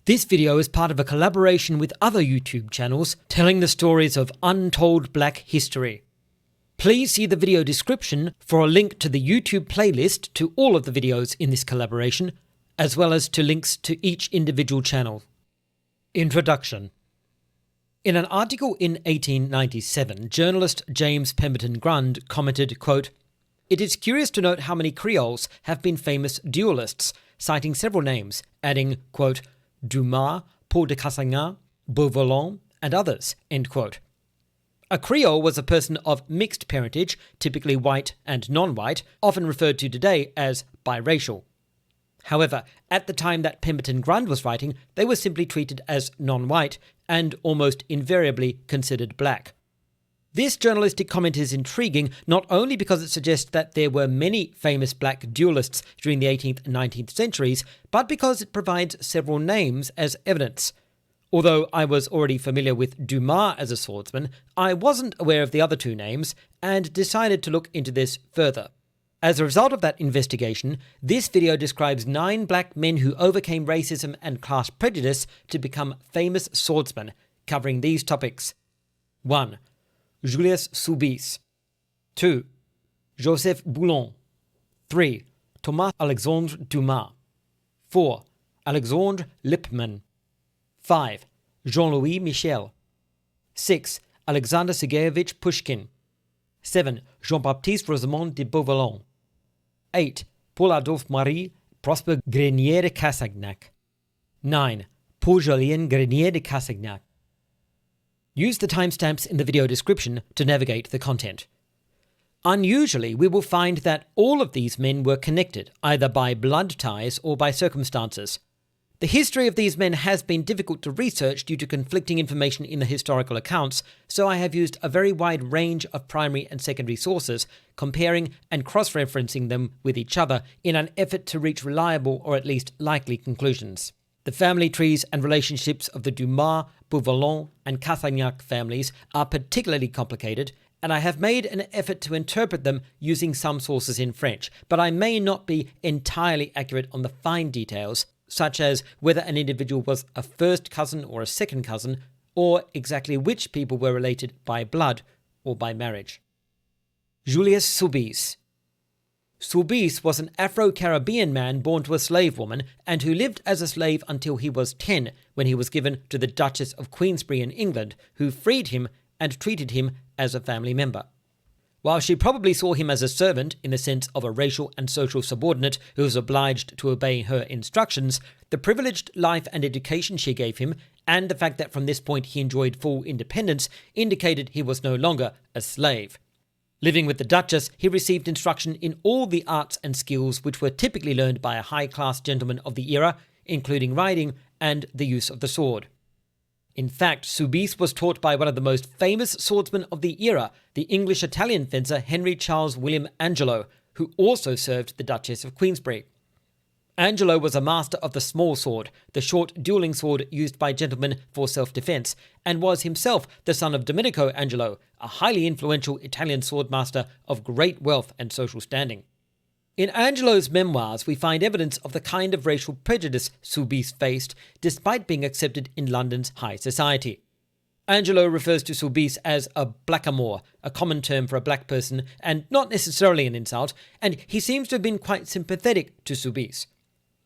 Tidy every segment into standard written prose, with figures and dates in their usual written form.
This video is part of a collaboration with other YouTube channels telling the stories of untold black history. Please see the video description for a link to the YouTube playlist to all of the videos in this collaboration, as well as to links to each individual channel. Introduction. In an article in 1897, journalist James Pemberton Grund commented, quote, "It is curious to note how many Creoles have been famous duelists," citing several names, adding, quote, "Dumas, Paul de Cassagnac, Beauvallon, and others," end quote. A Creole was a person of mixed parentage, typically white and non-white, often referred to today as biracial. However, at the time that Pemberton Grund was writing, they were simply treated as non-white and almost invariably considered black. This journalistic comment is intriguing not only because it suggests that there were many famous black duelists during the 18th and 19th centuries, but because it provides several names as evidence. Although I was already familiar with Dumas as a swordsman, I wasn't aware of the other two names and decided to look into this further. As a result of that investigation, this video describes 9 black men who overcame racism and class prejudice to become famous swordsmen, covering these topics. 1. Julius Soubise. 2. Joseph Boulogne. 3. Thomas-Alexandre Dumas. 4. Alexandre Lippmann. 5. Jean-Louis Michel. 6. Alexander Sergeyevich Pushkin. 7. Jean-Baptiste Rosemond de Beauvallon. 8. Paul-ADOLPHE Marie Prosper Granier de Cassagnac. 9. Paul Julien Granier de Cassagnac. Use the timestamps in the video description to navigate the content. Unusually, we will find that all of these men were connected, either by blood ties or by circumstances. The history of these men has been difficult to research due to conflicting information in the historical accounts, so I have used a very wide range of primary and secondary sources, comparing and cross-referencing them with each other in an effort to reach reliable or at least likely conclusions. The family trees and relationships of the Dumas, Beauvallon, and Cassagnac families are particularly complicated, and I have made an effort to interpret them using some sources in French, but I may not be entirely accurate on the fine details, such as whether an individual was a first cousin or a second cousin, or exactly which people were related by blood or by marriage. Julius Soubise. Soubise was an Afro-Caribbean man born to a slave woman and who lived as a slave until he was 10 when he was given to the Duchess of Queensberry in England, who freed him and treated him as a family member. While she probably saw him as a servant in the sense of a racial and social subordinate who was obliged to obey her instructions, the privileged life and education she gave him, and the fact that from this point he enjoyed full independence, indicated he was no longer a slave. Living with the Duchess, he received instruction in all the arts and skills which were typically learned by a high-class gentleman of the era, including riding and the use of the sword. In fact, Soubise was taught by one of the most famous swordsmen of the era, the English-Italian fencer Henry Charles William Angelo, who also served the Duchess of Queensberry. Angelo was a master of the small sword, the short dueling sword used by gentlemen for self-defense, and was himself the son of Domenico Angelo, a highly influential Italian swordmaster of great wealth and social standing. In Angelo's memoirs, we find evidence of the kind of racial prejudice Soubise faced, despite being accepted in London's high society. Angelo refers to Soubise as a blackamoor, a common term for a black person, and not necessarily an insult, and he seems to have been quite sympathetic to Soubise.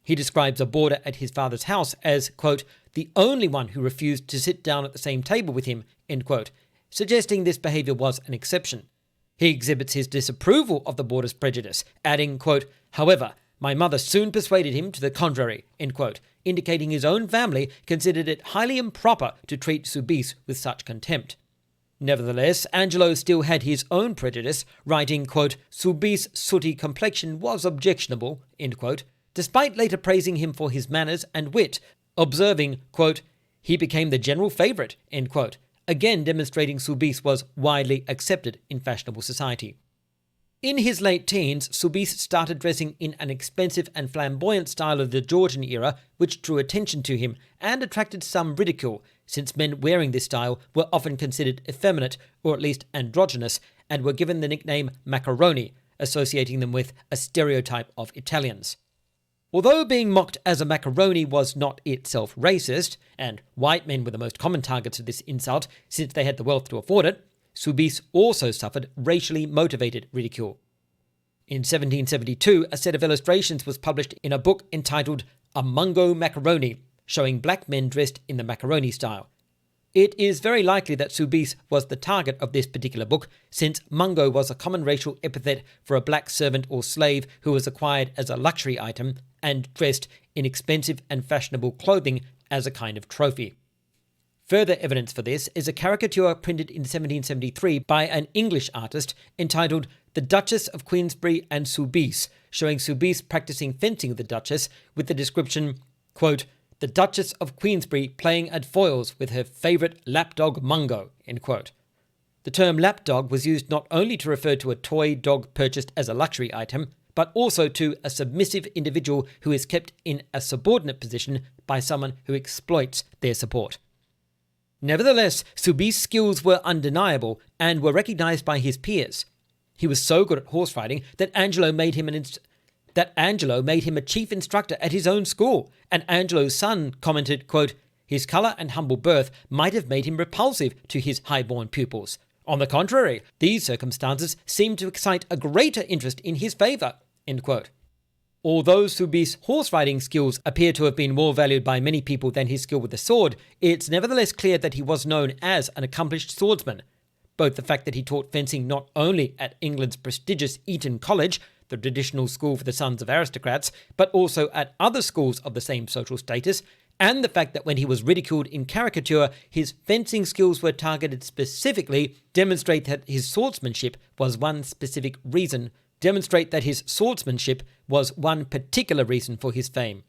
He describes a boarder at his father's house as, quote, the only one who refused to sit down at the same table with him, end quote, suggesting this behaviour was an exception. He exhibits his disapproval of the boarder's prejudice, adding, quote, however, my mother soon persuaded him to the contrary, end quote, indicating his own family considered it highly improper to treat Soubise with such contempt. Nevertheless, Angelo still had his own prejudice, writing, quote, Soubise's sooty complexion was objectionable, end quote, despite later praising him for his manners and wit, observing, quote, he became the general favourite, end quote, again demonstrating Soubise was widely accepted in fashionable society. In his late teens, Soubise started dressing in an expensive and flamboyant style of the Georgian era, which drew attention to him and attracted some ridicule, since men wearing this style were often considered effeminate or at least androgynous and were given the nickname macaroni, associating them with a stereotype of Italians. Although being mocked as a macaroni was not itself racist, and white men were the most common targets of this insult since they had the wealth to afford it, Soubise also suffered racially motivated ridicule. In 1772, a set of illustrations was published in a book entitled A Mungo Macaroni, showing black men dressed in the macaroni style. It is very likely that Soubise was the target of this particular book, since mungo was a common racial epithet for a black servant or slave who was acquired as a luxury item and dressed in expensive and fashionable clothing as a kind of trophy. Further evidence for this is a caricature printed in 1773 by an English artist entitled The Duchess of Queensberry and Soubise, showing Soubise practicing fencing with the Duchess with the description, quote, "The Duchess of Queensberry playing at foils with her favourite lapdog Mungo," end quote. The term lapdog was used not only to refer to a toy dog purchased as a luxury item, but also to a submissive individual who is kept in a subordinate position by someone who exploits their support. Nevertheless, Soubise's skills were undeniable and were recognised by his peers. He was so good at horse riding that Angelo made him a chief instructor at his own school, and Angelo's son commented, quote, "His colour and humble birth might have made him repulsive to his high-born pupils. On the contrary, these circumstances seemed to excite a greater interest in his favour," end quote. Although Soubise's horse-riding skills appear to have been more valued by many people than his skill with the sword, it's nevertheless clear that he was known as an accomplished swordsman. Both the fact that he taught fencing not only at England's prestigious Eton College, the traditional school for the sons of aristocrats, but also at other schools of the same social status, and the fact that when he was ridiculed in caricature, his fencing skills were targeted specifically, demonstrate that his swordsmanship was one particular reason for his fame.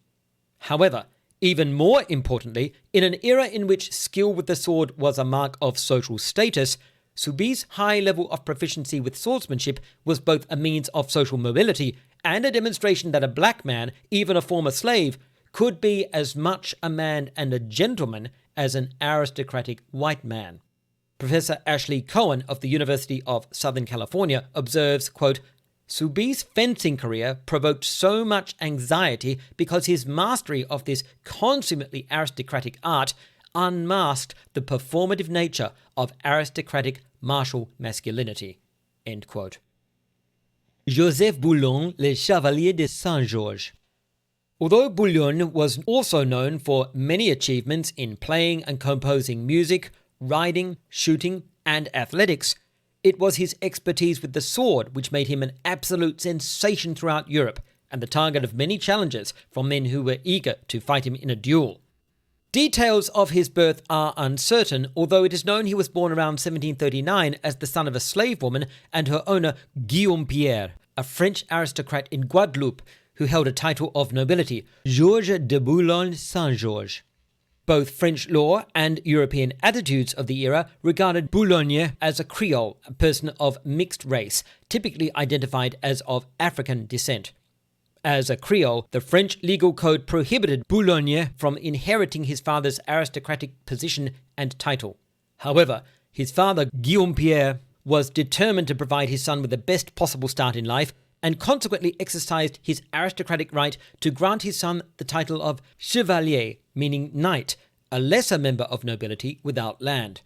However, even more importantly, in an era in which skill with the sword was a mark of social status, Soubise's high level of proficiency with swordsmanship was both a means of social mobility and a demonstration that a black man, even a former slave, could be as much a man and a gentleman as an aristocratic white man. Professor Ashley Cohen of the University of Southern California observes, quote, "Soubise's fencing career provoked so much anxiety because his mastery of this consummately aristocratic art unmasked the performative nature of aristocratic martial masculinity." End quote. Joseph Boulogne, Le Chevalier de Saint-Georges. Although Boulogne was also known for many achievements in playing and composing music, riding, shooting, and athletics, it was his expertise with the sword which made him an absolute sensation throughout Europe and the target of many challenges from men who were eager to fight him in a duel. Details of his birth are uncertain, although it is known he was born around 1739 as the son of a slave woman and her owner Guillaume Pierre, a French aristocrat in Guadeloupe who held a title of nobility, Georges de Boulogne-Saint-Georges. Both French law and European attitudes of the era regarded Boulogne as a Creole, a person of mixed race, typically identified as of African descent. As a Creole, the French legal code prohibited Boulogne from inheriting his father's aristocratic position and title. However, his father, Guillaume Pierre, was determined to provide his son with the best possible start in life and consequently exercised his aristocratic right to grant his son the title of chevalier, meaning knight, a lesser member of nobility without land.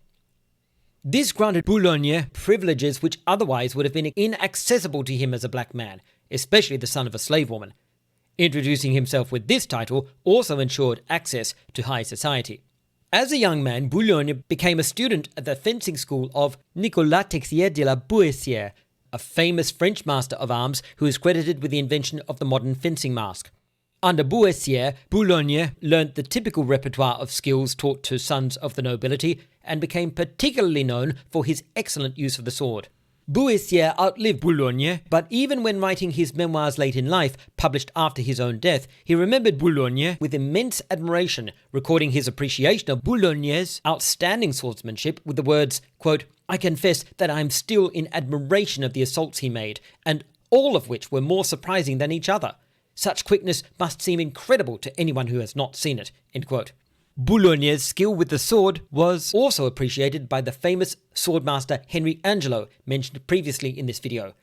This granted Boulogne privileges which otherwise would have been inaccessible to him as a black man, especially the son of a slave woman. Introducing himself with this title also ensured access to high society. As a young man, Boulogne became a student at the fencing school of Nicolas Texier de la Boissière, a famous French master of arms who is credited with the invention of the modern fencing mask. Under Boissière, Boulogne learnt the typical repertoire of skills taught to sons of the nobility and became particularly known for his excellent use of the sword. Bouessier outlived Boulogne, but even when writing his memoirs late in life, published after his own death, he remembered Boulogne with immense admiration, recording his appreciation of Boulogne's outstanding swordsmanship with the words, quote, "I confess that I am still in admiration of the assaults he made, and all of which were more surprising than each other. Such quickness must seem incredible to anyone who has not seen it." End quote. Boulogne's skill with the sword was also appreciated by the famous swordmaster Henry Angelo, mentioned previously in this video.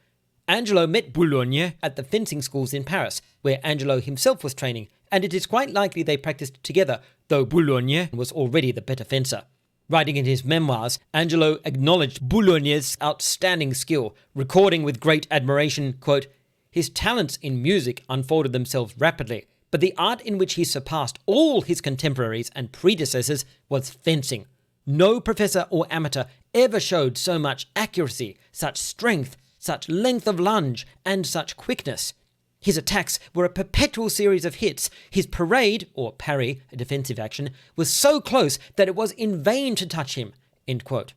Angelo met Boulogne at the fencing schools in Paris, where Angelo himself was training, and it is quite likely they practiced together, though Boulogne was already the better fencer. Writing in his memoirs, Angelo acknowledged Boulogne's outstanding skill, recording with great admiration, quote, "His talents in music unfolded themselves rapidly, but the art in which he surpassed all his contemporaries and predecessors was fencing. No professor or amateur ever showed so much accuracy, such strength, such length of lunge, and such quickness. His attacks were a perpetual series of hits. His parade, or parry, a defensive action, was so close that it was in vain to touch him." End quote.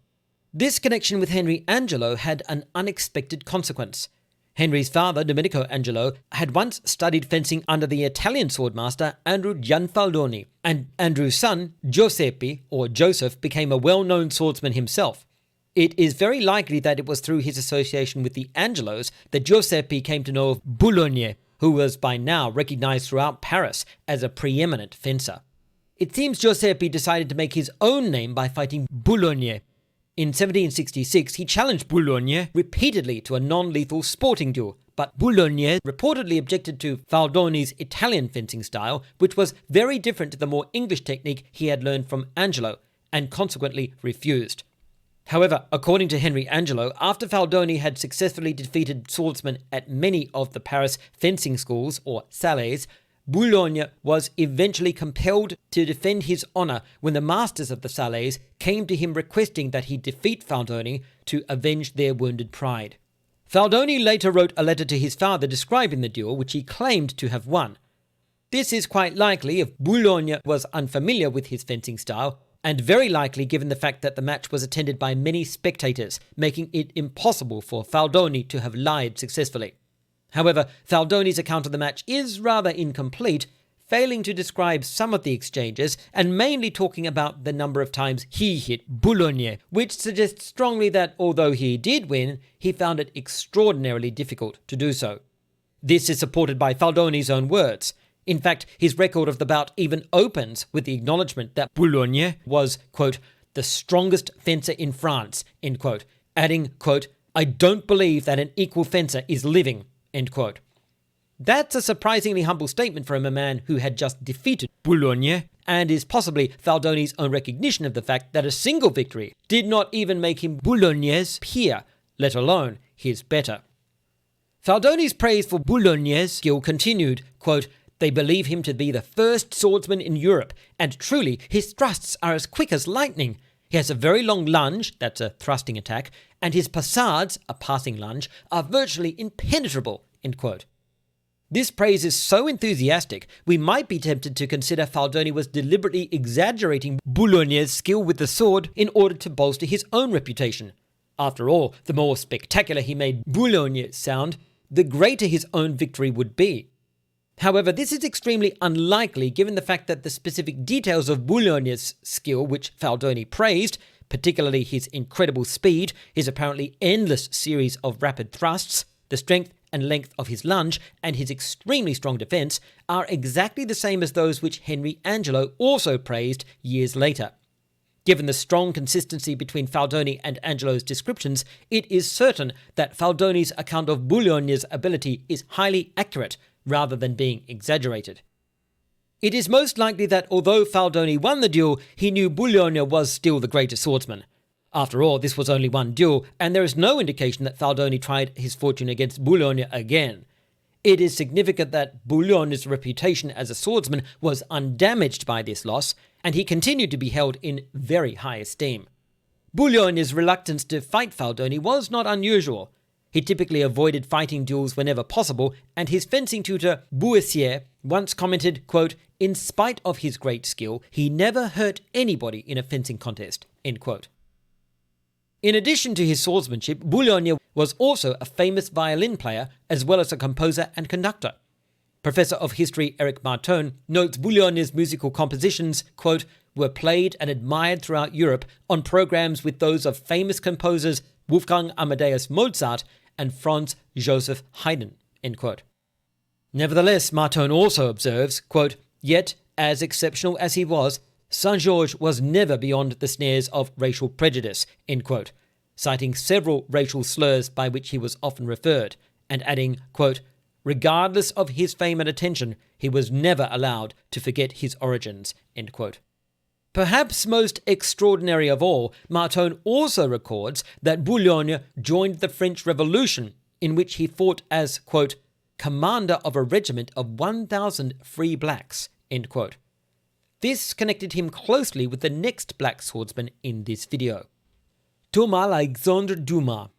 This connection with Henry Angelo had an unexpected consequence. Henry's father, Domenico Angelo, had once studied fencing under the Italian swordmaster Andrew Gianfaldoni, and Andrew's son, Giuseppe, or Joseph, became a well-known swordsman himself. It is very likely that it was through his association with the Angelos that Giuseppe came to know of Boulogne, who was by now recognized throughout Paris as a preeminent fencer. It seems Giuseppe decided to make his own name by fighting Boulogne. In 1766, he challenged Boulogne repeatedly to a non-lethal sporting duel, but Boulogne reportedly objected to Faldoni's Italian fencing style, which was very different to the more English technique he had learned from Angelo, and consequently refused. However, according to Henry Angelo, after Faldoni had successfully defeated swordsmen at many of the Paris fencing schools, or salles, Boulogne was eventually compelled to defend his honour when the masters of the salles came to him requesting that he defeat Faldoni to avenge their wounded pride. Faldoni later wrote a letter to his father describing the duel, which he claimed to have won. This is quite likely if Boulogne was unfamiliar with his fencing style, and very likely given the fact that the match was attended by many spectators, making it impossible for Faldoni to have lied successfully. However, Faldoni's account of the match is rather incomplete, failing to describe some of the exchanges and mainly talking about the number of times he hit Boulogne, which suggests strongly that although he did win, he found it extraordinarily difficult to do so. This is supported by Faldoni's own words. In fact, his record of the bout even opens with the acknowledgement that Boulogne was, quote, "the strongest fencer in France," end quote, adding, quote, "I don't believe that an equal fencer is living," end quote. That's a surprisingly humble statement from a man who had just defeated Boulogne, and is possibly Faldoni's own recognition of the fact that a single victory did not even make him Boulogne's peer, let alone his better. Faldoni's praise for Boulogne's skill continued, quote, "They believe him to be the first swordsman in Europe, and truly his thrusts are as quick as lightning. He has a very long lunge," that's a thrusting attack, "and his passades, a passing lunge, are virtually impenetrable," end quote. This praise is so enthusiastic, we might be tempted to consider Faldoni was deliberately exaggerating Boulogne's skill with the sword in order to bolster his own reputation. After all, the more spectacular he made Boulogne sound, the greater his own victory would be. However, this is extremely unlikely given the fact that the specific details of Boulogne's skill, which Faldoni praised, particularly his incredible speed, his apparently endless series of rapid thrusts, the strength and length of his lunge, and his extremely strong defence, are exactly the same as those which Henry Angelo also praised years later. Given the strong consistency between Faldoni and Angelo's descriptions, it is certain that Faldoni's account of Boulogne's ability is highly accurate, rather than being exaggerated. It is most likely that although Faldoni won the duel, he knew Boulogne was still the greater swordsman. After all, this was only one duel, and there is no indication that Faldoni tried his fortune against Boulogne again. It is significant that Boulogne's reputation as a swordsman was undamaged by this loss, and he continued to be held in very high esteem. Boulogne's reluctance to fight Faldoni was not unusual. He typically avoided fighting duels whenever possible, and his fencing tutor, Bouessier, once commented, quote, "In spite of his great skill, he never hurt anybody in a fencing contest," end quote. In addition to his swordsmanship, Boulogne was also a famous violin player as well as a composer and conductor. Professor of history Eric Martone notes Boulogne's musical compositions, quote, were played and admired throughout Europe on programs with those of famous composers Wolfgang Amadeus Mozart and Franz Joseph Haydn, end quote. Nevertheless, Martone also observes, quote, yet, as exceptional as he was, Saint-Georges was never beyond the snares of racial prejudice, end quote, citing several racial slurs by which he was often referred, and adding, quote, regardless of his fame and attention, he was never allowed to forget his origins, end quote. Perhaps most extraordinary of all, Martone also records that Boulogne joined the French Revolution, in which he fought as, quote, commander of a regiment of 1,000 free blacks, end quote. This connected him closely with the next black swordsman in this video. Thomas-Alexandre Dumas.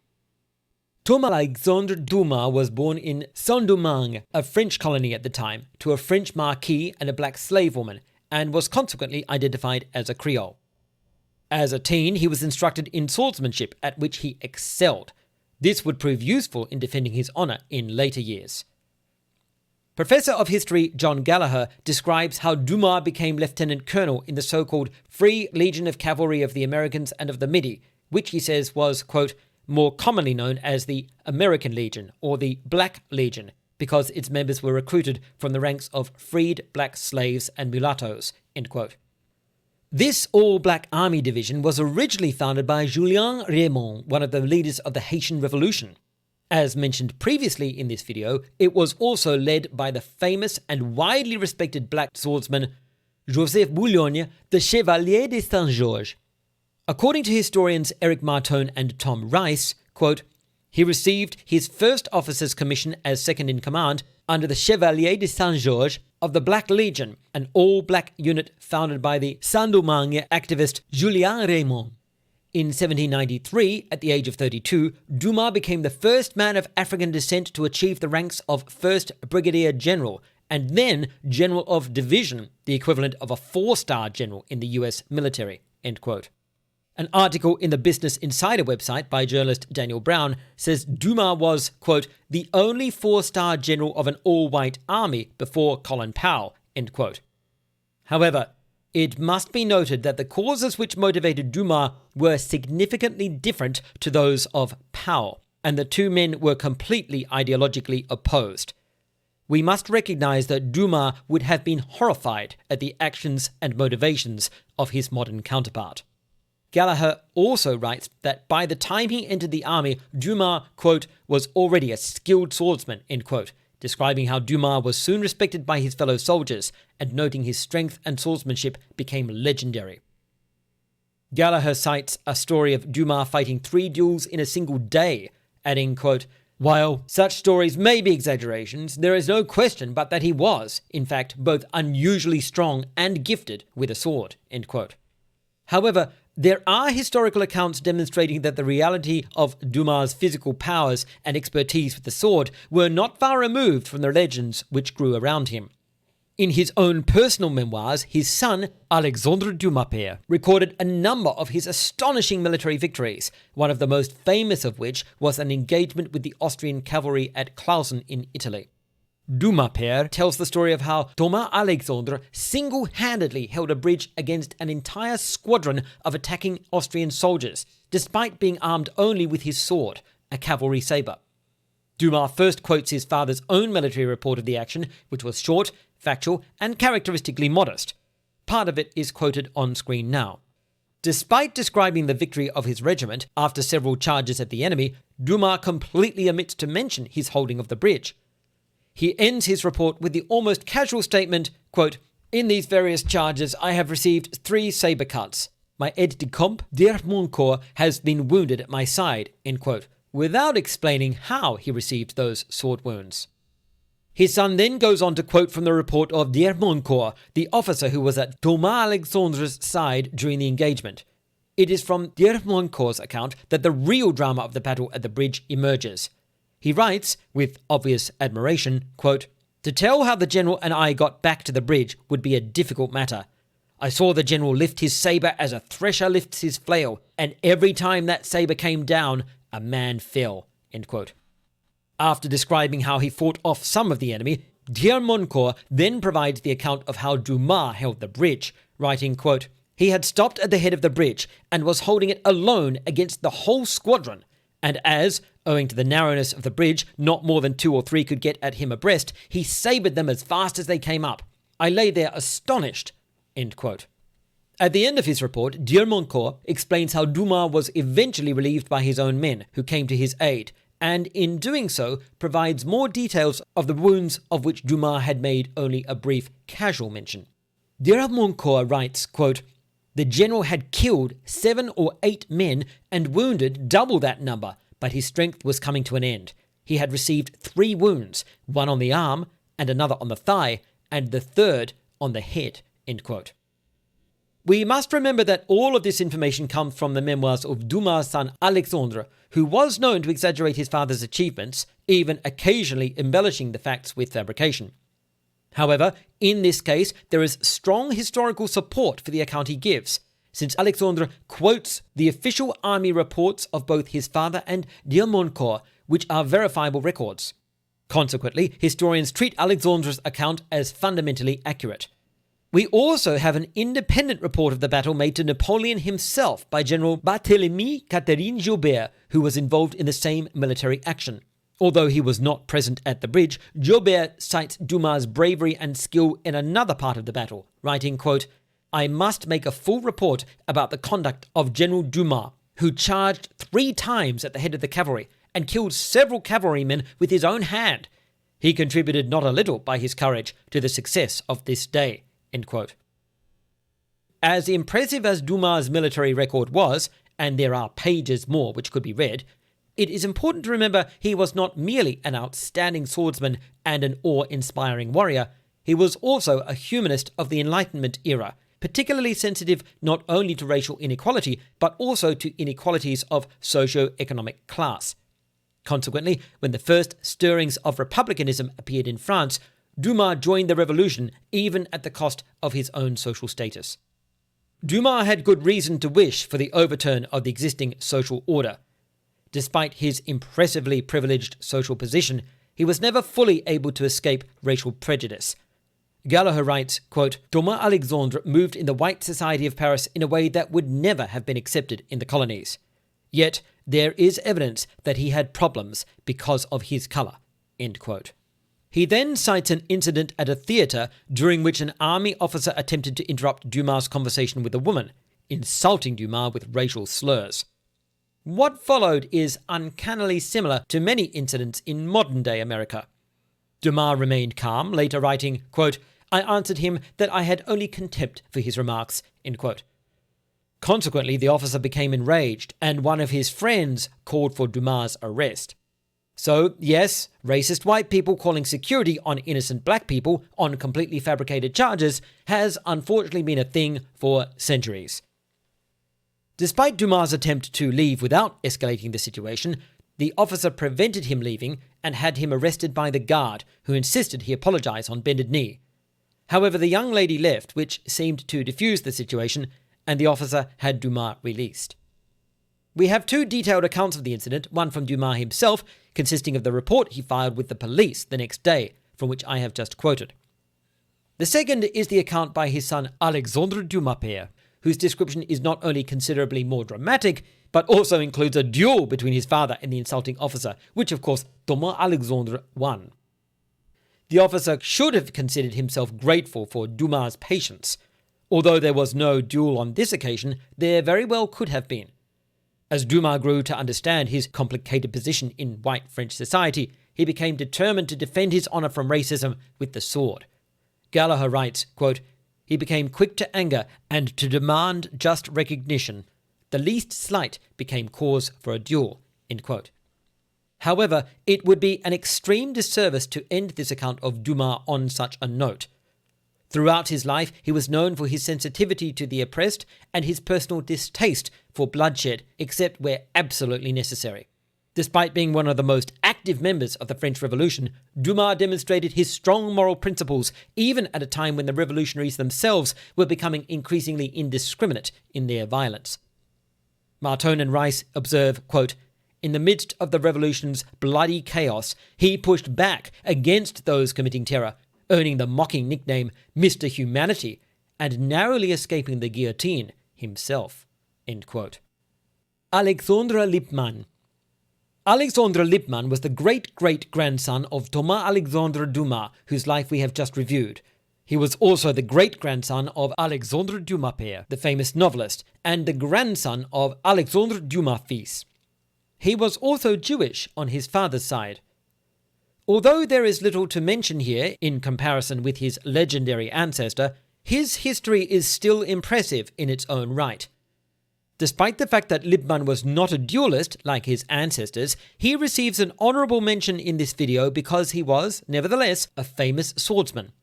Thomas-Alexandre Dumas was born in Saint-Domingue, a French colony at the time, to a French marquis and a black slave woman, and was consequently identified as a Creole. As a teen, he was instructed in swordsmanship, at which he excelled. This would prove useful in defending his honour in later years. Professor of history John Gallagher describes how Dumas became lieutenant colonel in the so-called Free Legion of Cavalry of the Americans and of the Midi, which he says was, quote, more commonly known as the American Legion or the Black Legion, because its members were recruited from the ranks of freed black slaves and mulattoes, end quote. This all-black army division was originally founded by Julien Granier, one of the leaders of the Haitian Revolution. As mentioned previously in this video, it was also led by the famous and widely respected black swordsman Joseph Boulogne, the Chevalier de Saint-Georges. According to historians Eric Martone and Tom Rice, quote, he received his first officer's commission as second-in-command under the Chevalier de Saint-Georges of the Black Legion, an all-black unit founded by the Saint-Domingue activist Julien Granier. In 1793, at the age of 32, Dumas became the first man of African descent to achieve the ranks of First Brigadier General and then General of Division, the equivalent of a 4-star general in the US military, end quote. An article in the Business Insider website by journalist Daniel Brown says Dumas was, quote, the only 4-star general of an all-white army before Colin Powell, end quote. However, it must be noted that the causes which motivated Dumas were significantly different to those of Powell, and the two men were completely ideologically opposed. We must recognize that Dumas would have been horrified at the actions and motivations of his modern counterpart. Gallagher also writes that by the time he entered the army, Dumas, quote, was already a skilled swordsman, end quote, describing how Dumas was soon respected by his fellow soldiers and noting his strength and swordsmanship became legendary. Gallagher cites a story of Dumas fighting 3 duels in a single day, adding, quote, while such stories may be exaggerations, there is no question but that he was, in fact, both unusually strong and gifted with a sword, end quote. However, there are historical accounts demonstrating that the reality of Dumas' physical powers and expertise with the sword were not far removed from the legends which grew around him. In his own personal memoirs, his son, Alexandre Dumas père, recorded a number of his astonishing military victories, one of the most famous of which was an engagement with the Austrian cavalry at Clausen in Italy. Dumas père tells the story of how Thomas-Alexandre single-handedly held a bridge against an entire squadron of attacking Austrian soldiers, despite being armed only with his sword, a cavalry sabre. Dumas first quotes his father's own military report of the action, which was short, factual, and characteristically modest. Part of it is quoted on screen now. Despite describing the victory of his regiment after several charges at the enemy, Dumas completely omits to mention his holding of the bridge. He ends his report with the almost casual statement, quote, in these various charges I have received 3 sabre cuts. My aide de camp, d'Hermoncourt, has been wounded at my side, end quote, without explaining how he received those sword wounds. His son then goes on to quote from the report of d'Hermoncourt, the officer who was at Thomas-Alexandre's side during the engagement. It is from d'Hermoncourt's account that the real drama of the battle at the bridge emerges. He writes, with obvious admiration, quote, to tell how the general and I got back to the bridge would be a difficult matter. I saw the general lift his sabre as a thresher lifts his flail, and every time that sabre came down, a man fell." End quote. After describing how he fought off some of the enemy, Diermoncourt then provides the account of how Dumas held the bridge, writing, quote, "He had stopped at the head of the bridge and was holding it alone against the whole squadron, and as, owing to the narrowness of the bridge, not more than 2 or 3 could get at him abreast, he sabred them as fast as they came up. I lay there astonished." End quote. At the end of his report, Diermoncourt explains how Dumas was eventually relieved by his own men, who came to his aid, and in doing so provides more details of the wounds of which Dumas had made only a brief casual mention. Diermoncourt writes, quote, "The general had killed 7 or 8 men and wounded double that number, but his strength was coming to an end. He had received 3 wounds, one on the arm and another on the thigh, and the third on the head." End quote. We must remember that all of this information comes from the memoirs of Dumas' son Alexandre, who was known to exaggerate his father's achievements, even occasionally embellishing the facts with fabrication. However, in this case, there is strong historical support for the account he gives, since Alexandre quotes the official army reports of both his father and Diermoncourt, which are verifiable records. Consequently, historians treat Alexandre's account as fundamentally accurate. We also have an independent report of the battle made to Napoleon himself by General Barthélemy Catherine Joubert, who was involved in the same military action. Although he was not present at the bridge, Joubert cites Dumas' bravery and skill in another part of the battle, writing, quote, "I must make a full report about the conduct of General Dumas, who charged 3 times at the head of the cavalry and killed several cavalrymen with his own hand. He contributed not a little by his courage to the success of this day." End quote. As impressive as Dumas' military record was, and there are pages more which could be read, it is important to remember he was not merely an outstanding swordsman and an awe-inspiring warrior, he was also a humanist of the Enlightenment era, particularly sensitive not only to racial inequality, but also to inequalities of socio-economic class. Consequently, when the first stirrings of republicanism appeared in France, Dumas joined the revolution even at the cost of his own social status. Dumas had good reason to wish for the overturn of the existing social order. Despite his impressively privileged social position, he was never fully able to escape racial prejudice. Gallagher writes, quote, "Thomas-Alexandre moved in the white society of Paris in a way that would never have been accepted in the colonies. Yet there is evidence that he had problems because of his colour." End quote. He then cites an incident at a theatre during which an army officer attempted to interrupt Dumas' conversation with a woman, insulting Dumas with racial slurs. What followed is uncannily similar to many incidents in modern-day America. Dumas remained calm, later writing, quote, "I answered him that I had only contempt for his remarks." End quote. Consequently, the officer became enraged, and one of his friends called for Dumas' arrest. So, yes, racist white people calling security on innocent black people on completely fabricated charges has unfortunately been a thing for centuries. Despite Dumas' attempt to leave without escalating the situation, the officer prevented him leaving and had him arrested by the guard, who insisted he apologize on bended knee. However, the young lady left, which seemed to defuse the situation, and the officer had Dumas released. We have 2 detailed accounts of the incident, one from Dumas himself, consisting of the report he filed with the police the next day, from which I have just quoted. The second is the account by his son Alexandre Dumas père, whose description is not only considerably more dramatic, but also includes a duel between his father and the insulting officer, which of course Thomas-Alexandre won. The officer should have considered himself grateful for Dumas' patience. Although there was no duel on this occasion, there very well could have been. As Dumas grew to understand his complicated position in white French society, he became determined to defend his honor from racism with the sword. Gallagher writes, quote, "He became quick to anger and to demand just recognition. The least slight became cause for a duel." End quote. However, it would be an extreme disservice to end this account of Dumas on such a note. Throughout his life, he was known for his sensitivity to the oppressed and his personal distaste for bloodshed, except where absolutely necessary. Despite being one of the most active active members of the French Revolution, Dumas demonstrated his strong moral principles even at a time when the revolutionaries themselves were becoming increasingly indiscriminate in their violence. Marton and Rice observe, quote, "In the midst of the revolution's bloody chaos, he pushed back against those committing terror, earning the mocking nickname Mr. Humanity, and narrowly escaping the guillotine himself." End quote. Alexandre Lippmann. Alexandre Lippmann was the great-great-grandson of Thomas-Alexandre Dumas, whose life we have just reviewed. He was also the great-grandson of Alexandre Dumas père, the famous novelist, and the grandson of Alexandre Dumas fils. He was also Jewish on his father's side. Although there is little to mention here in comparison with his legendary ancestor, his history is still impressive in its own right. Despite the fact that Lippmann was not a duelist like his ancestors, he receives an honourable mention in this video because he was, nevertheless, a famous swordsman.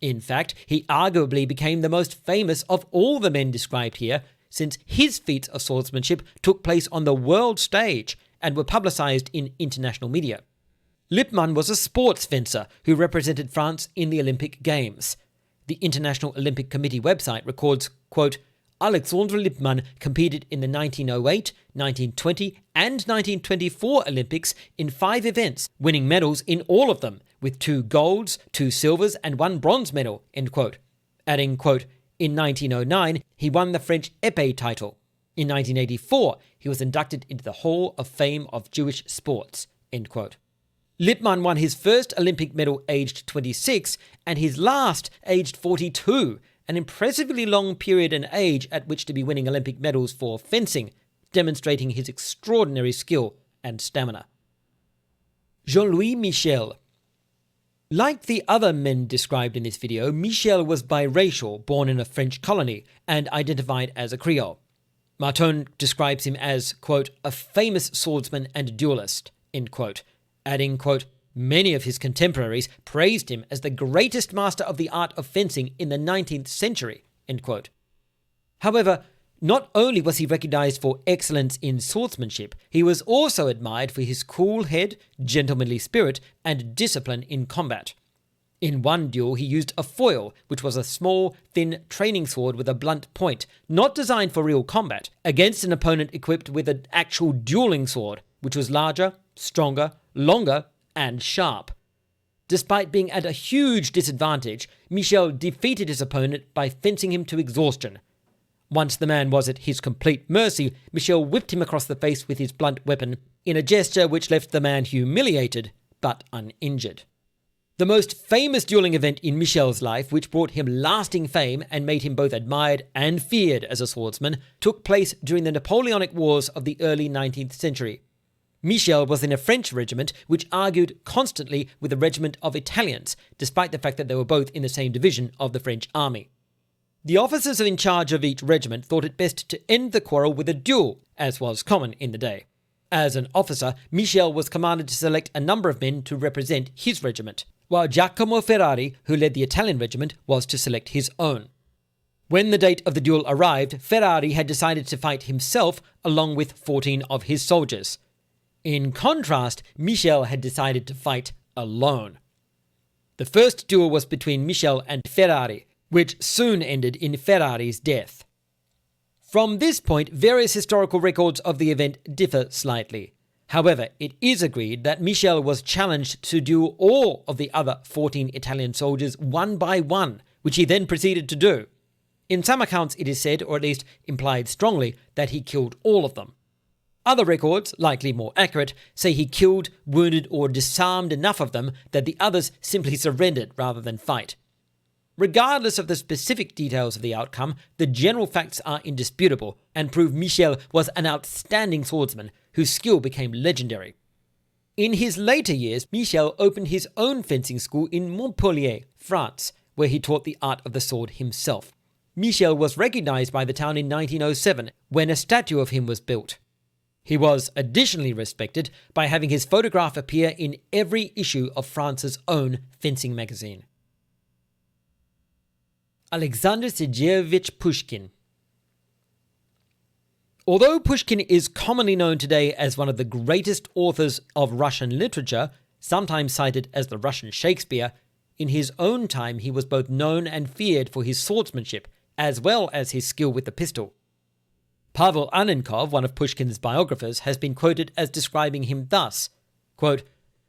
In fact, he arguably became the most famous of all the men described here, since his feats of swordsmanship took place on the world stage and were publicised in international media. Lippmann was a sports fencer who represented France in the Olympic Games. The International Olympic Committee website records, quote, "Alexandre Lippmann competed in the 1908, 1920 and 1924 Olympics in 5 events, winning medals in all of them, with 2 golds, 2 silvers and 1 bronze medal," end quote. Adding, quote, "In 1909, he won the French épée title. In 1984, he was inducted into the Hall of Fame of Jewish Sports," end quote. Lippmann won his first Olympic medal aged 26 and his last aged 42, an impressively long period and age at which to be winning Olympic medals for fencing, demonstrating his extraordinary skill and stamina. Jean-Louis Michel. Like the other men described in this video, Michel was biracial, born in a French colony, and identified as a Creole. Marton describes him as, quote, "a famous swordsman and duelist," end quote, adding, quote, "Many of his contemporaries praised him as the greatest master of the art of fencing in the 19th century," end quote. However, not only was he recognized for excellence in swordsmanship, he was also admired for his cool head, gentlemanly spirit, and discipline in combat. In one duel, he used a foil, which was a small, thin training sword with a blunt point, not designed for real combat, against an opponent equipped with an actual dueling sword, which was larger, stronger, longer, and sharp. Despite being at a huge disadvantage, Michel defeated his opponent by fencing him to exhaustion. Once the man was at his complete mercy, Michel whipped him across the face with his blunt weapon in a gesture which left the man humiliated but uninjured. The most famous dueling event in Michel's life, which brought him lasting fame and made him both admired and feared as a swordsman, took place during the Napoleonic Wars of the early 19th century. Michel was in a French regiment which argued constantly with a regiment of Italians, despite the fact that they were both in the same division of the French army. The officers in charge of each regiment thought it best to end the quarrel with a duel, as was common in the day. As an officer, Michel was commanded to select a number of men to represent his regiment, while Giacomo Ferrari, who led the Italian regiment, was to select his own. When the date of the duel arrived, Ferrari had decided to fight himself along with 14 of his soldiers. In contrast, Michel had decided to fight alone. The first duel was between Michel and Ferrari, which soon ended in Ferrari's death. From this point, various historical records of the event differ slightly. However, it is agreed that Michel was challenged to duel all of the other 14 Italian soldiers one by one, which he then proceeded to do. In some accounts it is said, or at least implied strongly, that he killed all of them. Other records, likely more accurate, say he killed, wounded, or disarmed enough of them that the others simply surrendered rather than fight. Regardless of the specific details of the outcome, the general facts are indisputable and prove Michel was an outstanding swordsman whose skill became legendary. In his later years, Michel opened his own fencing school in Montpellier, France, where he taught the art of the sword himself. Michel was recognized by the town in 1907 when a statue of him was built. He was additionally respected by having his photograph appear in every issue of France's own fencing magazine. Alexander Sergeyevich Pushkin. Although Pushkin is commonly known today as one of the greatest authors of Russian literature, sometimes cited as the Russian Shakespeare, in his own time he was both known and feared for his swordsmanship, as well as his skill with the pistol. Pavel Annenkov, one of Pushkin's biographers, has been quoted as describing him thus, quote,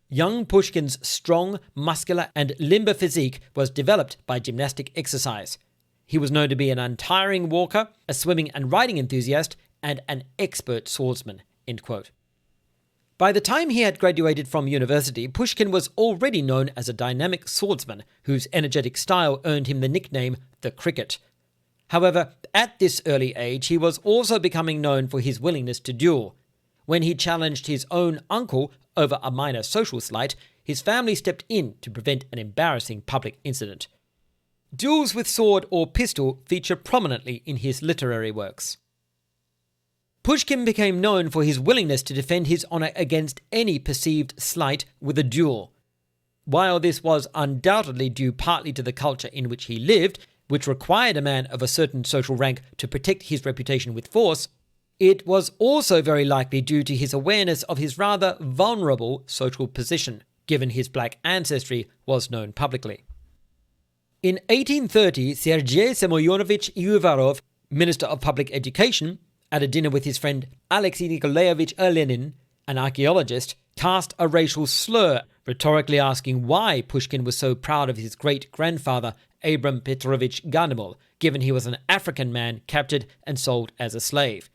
"Young Pushkin's strong, muscular and limber physique was developed by gymnastic exercise. He was known to be an untiring walker, a swimming and riding enthusiast, and an expert swordsman." End quote. By the time he had graduated from university, Pushkin was already known as a dynamic swordsman whose energetic style earned him the nickname the Cricket. However, at this early age, he was also becoming known for his willingness to duel. When he challenged his own uncle over a minor social slight, his family stepped in to prevent an embarrassing public incident. Duels with sword or pistol feature prominently in his literary works. Pushkin became known for his willingness to defend his honor against any perceived slight with a duel. While this was undoubtedly due partly to the culture in which he lived, which required a man of a certain social rank to protect his reputation with force, it was also very likely due to his awareness of his rather vulnerable social position, given his black ancestry was known publicly. In 1830, Sergei Semyonovich Uvarov, Minister of Public Education, at a dinner with his friend Alexei Nikolaevich Lenin, an archaeologist, cast a racial slur, rhetorically asking why Pushkin was so proud of his great-grandfather Abram Petrovich Ganimul, given he was an African man captured and sold as a slave.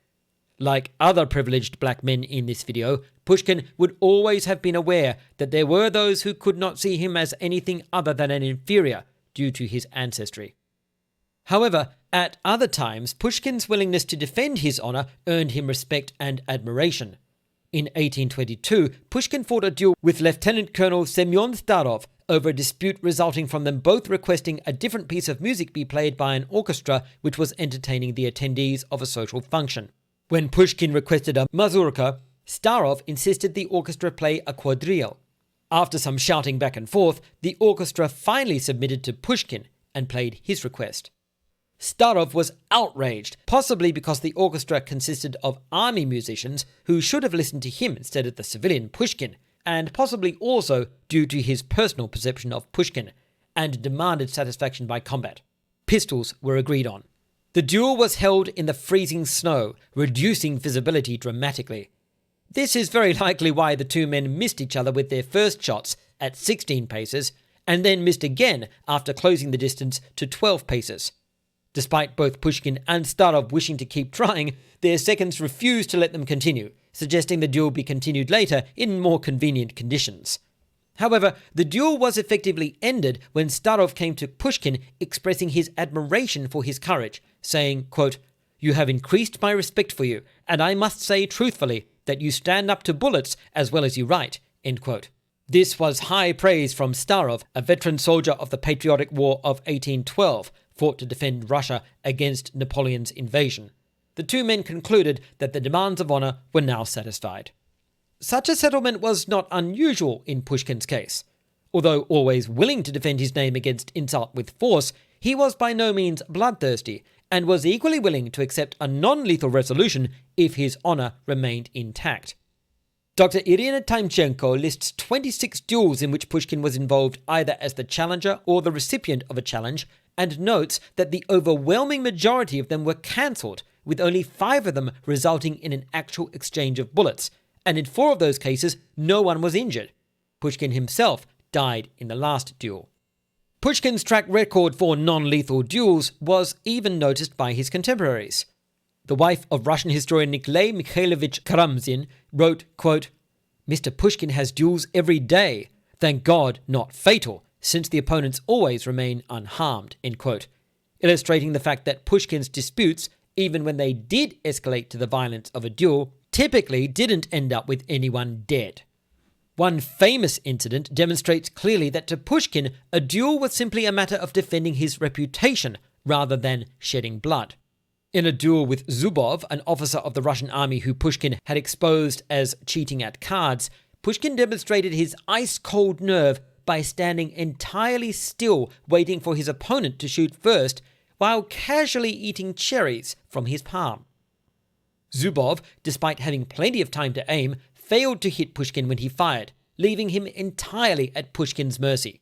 Like other privileged black men in this video, Pushkin would always have been aware that there were those who could not see him as anything other than an inferior due to his ancestry. However, at other times, Pushkin's willingness to defend his honor earned him respect and admiration. In 1822, Pushkin fought a duel with Lieutenant Colonel Semyon Starov over a dispute resulting from them both requesting a different piece of music be played by an orchestra which was entertaining the attendees of a social function. When Pushkin requested a mazurka, Starov insisted the orchestra play a quadrille. After some shouting back and forth, the orchestra finally submitted to Pushkin and played his request. Starov was outraged, possibly because the orchestra consisted of army musicians who should have listened to him instead of the civilian Pushkin, and possibly also due to his personal perception of Pushkin, and demanded satisfaction by combat. Pistols were agreed on. The duel was held in the freezing snow, reducing visibility dramatically. This is very likely why the two men missed each other with their first shots at 16 paces, and then missed again after closing the distance to 12 paces. Despite both Pushkin and Starov wishing to keep trying, their seconds refused to let them continue, suggesting the duel be continued later in more convenient conditions. However, the duel was effectively ended when Starov came to Pushkin expressing his admiration for his courage, saying, quote, "You have increased my respect for you, and I must say truthfully that you stand up to bullets as well as you write." End quote. This was high praise from Starov, a veteran soldier of the Patriotic War of 1812, fought to defend Russia against Napoleon's invasion. The two men concluded that the demands of honor were now satisfied. Such a settlement was not unusual in Pushkin's case. Although always willing to defend his name against insult with force, he was by no means bloodthirsty, and was equally willing to accept a non-lethal resolution if his honor remained intact. Dr. Irina Timchenko lists 26 duels in which Pushkin was involved either as the challenger or the recipient of a challenge, and notes that the overwhelming majority of them were cancelled, with only 5 of them resulting in an actual exchange of bullets, and in 4 of those cases no one was injured. Pushkin himself died in the last duel. Pushkin's track record for non-lethal duels was even noticed by his contemporaries. The wife of Russian historian Nikolai Mikhailovich Karamzin wrote, quote, "Mr. Pushkin has duels every day, thank God not fatal, since the opponents always remain unharmed," end quote, illustrating the fact that Pushkin's disputes, even when they did escalate to the violence of a duel, typically didn't end up with anyone dead. One famous incident demonstrates clearly that to Pushkin, a duel was simply a matter of defending his reputation rather than shedding blood. In a duel with Zubov, an officer of the Russian army who Pushkin had exposed as cheating at cards, Pushkin demonstrated his ice-cold nerve by standing entirely still waiting for his opponent to shoot first while casually eating cherries from his palm. Zubov, despite having plenty of time to aim, failed to hit Pushkin when he fired, leaving him entirely at Pushkin's mercy.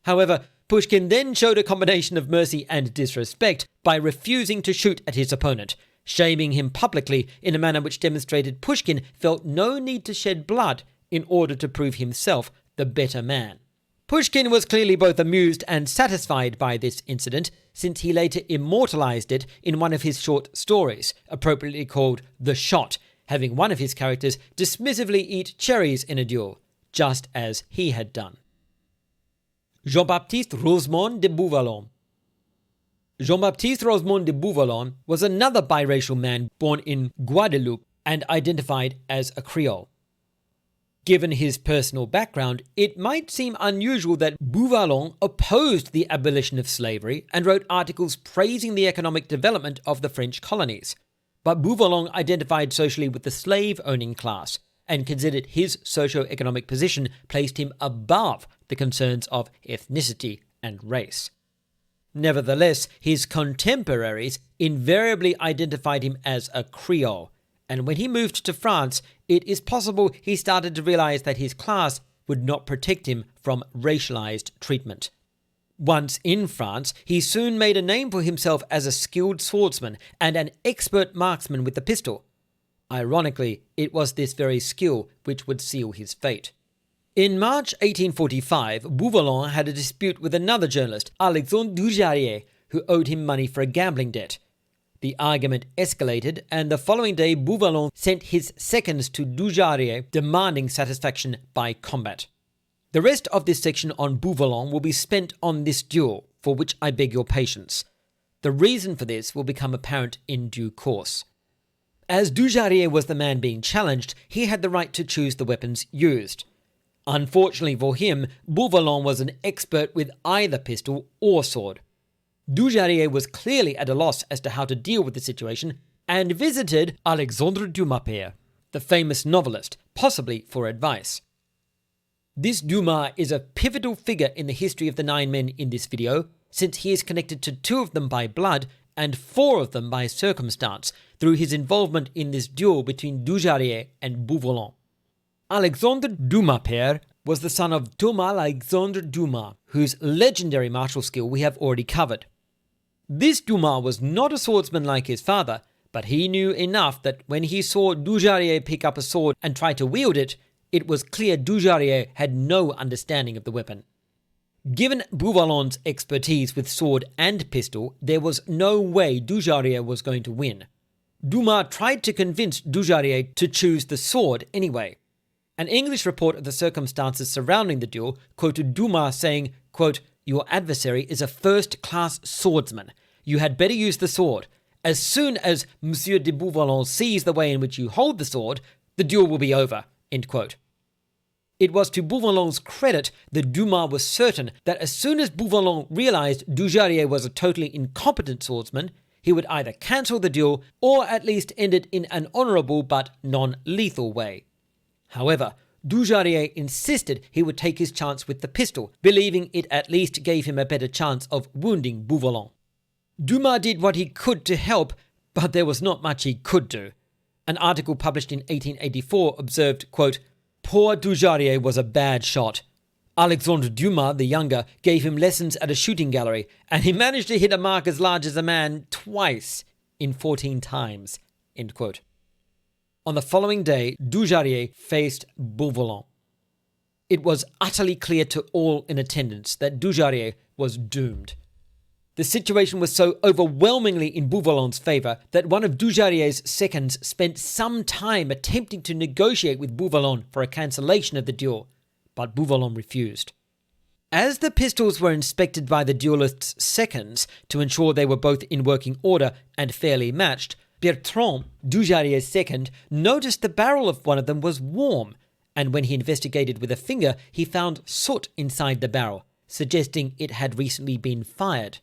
However, Pushkin then showed a combination of mercy and disrespect by refusing to shoot at his opponent, shaming him publicly in a manner which demonstrated Pushkin felt no need to shed blood in order to prove himself the better man. Pushkin was clearly both amused and satisfied by this incident, since he later immortalized it in one of his short stories, appropriately called The Shot, having one of his characters dismissively eat cherries in a duel, just as he had done. Jean-Baptiste Rosemond de Beauvallon. Jean-Baptiste Rosemond de Beauvallon was another biracial man born in Guadeloupe and identified as a Creole. Given his personal background, it might seem unusual that Beauvallon opposed the abolition of slavery and wrote articles praising the economic development of the French colonies. But Beauvallon identified socially with the slave-owning class and considered his socio-economic position placed him above the concerns of ethnicity and race. Nevertheless, his contemporaries invariably identified him as a Creole, and when he moved to France, it is possible he started to realize that his class would not protect him from racialized treatment. Once in France, he soon made a name for himself as a skilled swordsman and an expert marksman with the pistol. Ironically, it was this very skill which would seal his fate. In March 1845, Beauvallon had a dispute with another journalist, Alexandre Dumas, who owed him money for a gambling debt. The argument escalated, and the following day Beauvallon sent his seconds to Dumas demanding satisfaction by combat. The rest of this section on Beauvallon will be spent on this duel, for which I beg your patience. The reason for this will become apparent in due course. As Dumas was the man being challenged, he had the right to choose the weapons used. Unfortunately for him, Beauvallon was an expert with either pistol or sword. Dumas was clearly at a loss as to how to deal with the situation and visited Alexandre Dumas, the famous novelist, possibly for advice. This Dumas is a pivotal figure in the history of the 9 men in this video, since he is connected to 2 of them by blood and 4 of them by circumstance through his involvement in this duel between Dumas and Beauvallon. Alexandre Dumas was the son of Thomas-Alexandre Dumas, whose legendary martial skill we have already covered. This Dumas was not a swordsman like his father, but he knew enough that when he saw Dumas pick up a sword and try to wield it, it was clear Dumas had no understanding of the weapon. Given Beauvallon's expertise with sword and pistol, there was no way Dumas was going to win. Dumas tried to convince Dumas to choose the sword anyway. An English report of the circumstances surrounding the duel quoted Dumas saying, quote, "Your adversary is a first-class swordsman. You had better use the sword. As soon as Monsieur de Beauvallon sees the way in which you hold the sword, the duel will be over." End quote. It was to Beauvallon's credit that Dumas was certain that as soon as Beauvallon realized Dumas was a totally incompetent swordsman, he would either cancel the duel or at least end it in an honorable but non-lethal way. However, Dumas insisted he would take his chance with the pistol, believing it at least gave him a better chance of wounding Beauvallon. Dumas did what he could to help, but there was not much he could do. An article published in 1884 observed, quote, "Poor Dumas was a bad shot. Alexandre Dumas, the younger, gave him lessons at a shooting gallery, and he managed to hit a mark as large as a man twice in 14 times." End quote. On the following day, Dumas faced Beauvallon. It was utterly clear to all in attendance that Dumas was doomed. The situation was so overwhelmingly in Beauvallon's favor that one of Dumas' seconds spent some time attempting to negotiate with Beauvallon for a cancellation of the duel, but Beauvallon refused. As the pistols were inspected by the duelists' seconds to ensure they were both in working order and fairly matched, Bertrand, Dumas' second, noticed the barrel of one of them was warm, and when he investigated with a finger, he found soot inside the barrel, suggesting it had recently been fired.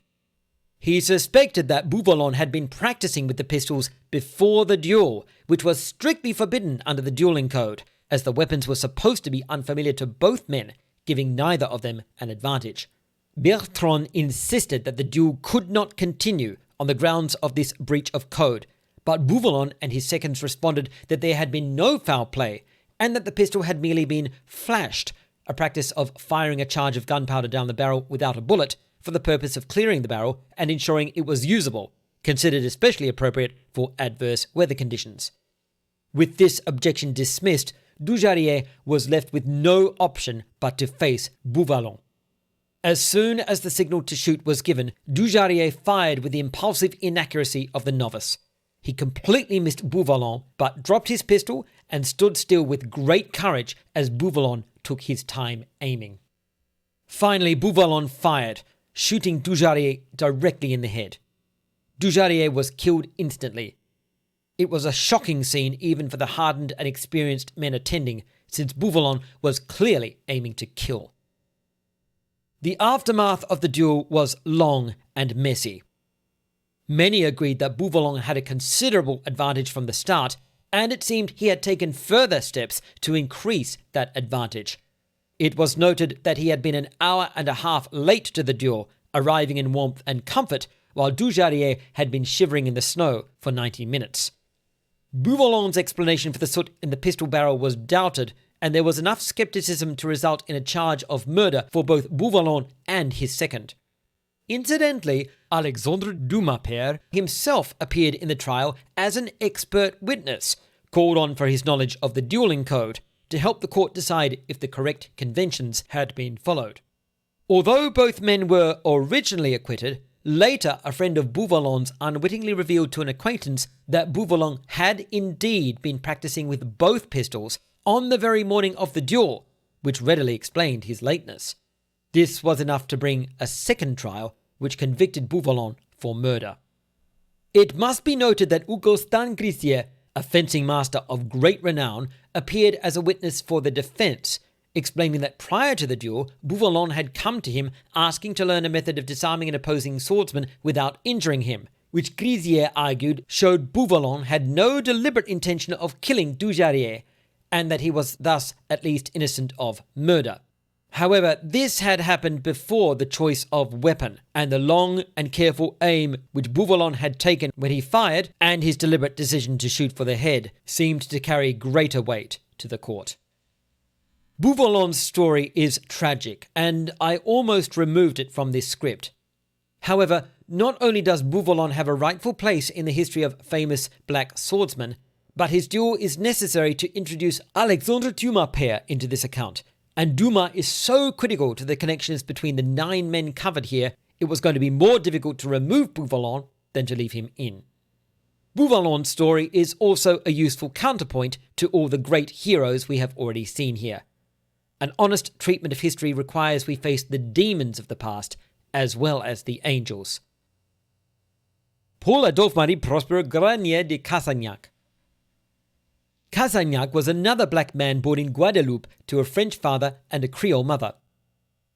He suspected that Beauvallon had been practicing with the pistols before the duel, which was strictly forbidden under the dueling code, as the weapons were supposed to be unfamiliar to both men, giving neither of them an advantage. Bertrand insisted that the duel could not continue on the grounds of this breach of code, but Beauvallon and his seconds responded that there had been no foul play and that the pistol had merely been flashed, a practice of firing a charge of gunpowder down the barrel without a bullet for the purpose of clearing the barrel and ensuring it was usable, considered especially appropriate for adverse weather conditions. With this objection dismissed, Dujarrier was left with no option but to face Beauvallon. As soon as the signal to shoot was given, Dujarrier fired with the impulsive inaccuracy of the novice. He completely missed Beauvallon, but dropped his pistol and stood still with great courage as Beauvallon took his time aiming. Finally, Beauvallon fired, shooting Dujarrier directly in the head. Dujarrier was killed instantly. It was a shocking scene even for the hardened and experienced men attending, since Beauvallon was clearly aiming to kill. The aftermath of the duel was long and messy. Many agreed that Beauvallon had a considerable advantage from the start, and it seemed he had taken further steps to increase that advantage. It was noted that he had been an hour and a half late to the duel, arriving in warmth and comfort, while Dujarrier had been shivering in the snow for 90 minutes. Beauvallon's explanation for the soot in the pistol barrel was doubted, and there was enough skepticism to result in a charge of murder for both Beauvallon and his second. Incidentally, Alexandre Dumas père himself appeared in the trial as an expert witness, called on for his knowledge of the dueling code to help the court decide if the correct conventions had been followed. Although both men were originally acquitted, later a friend of Beauvallon's unwittingly revealed to an acquaintance that Beauvallon had indeed been practicing with both pistols on the very morning of the duel, which readily explained his lateness. This was enough to bring a second trial, which convicted Beauvallon for murder. It must be noted that Augustin Grissier, a fencing master of great renown, appeared as a witness for the defense, explaining that prior to the duel, Beauvallon had come to him asking to learn a method of disarming an opposing swordsman without injuring him, which Grissier argued showed Beauvallon had no deliberate intention of killing Dujarrier, and that he was thus at least innocent of murder. However, this had happened before the choice of weapon, and the long and careful aim which Beauvallon had taken when he fired, and his deliberate decision to shoot for the head, seemed to carry greater weight to the court. Beauvallon's story is tragic, and I almost removed it from this script. However, not only does Beauvallon have a rightful place in the history of famous black swordsmen, but his duel is necessary to introduce Alexandre Dumas père into this account, and Dumas is so critical to the connections between the 9 men covered here, it was going to be more difficult to remove Beauvallon than to leave him in. Beauvallon's story is also a useful counterpoint to all the great heroes we have already seen here. An honest treatment of history requires we face the demons of the past as well as the angels. Paul-Adolphe Prosper Granier de Cassagnac. Cassagnac was another black man born in Guadeloupe to a French father and a Creole mother.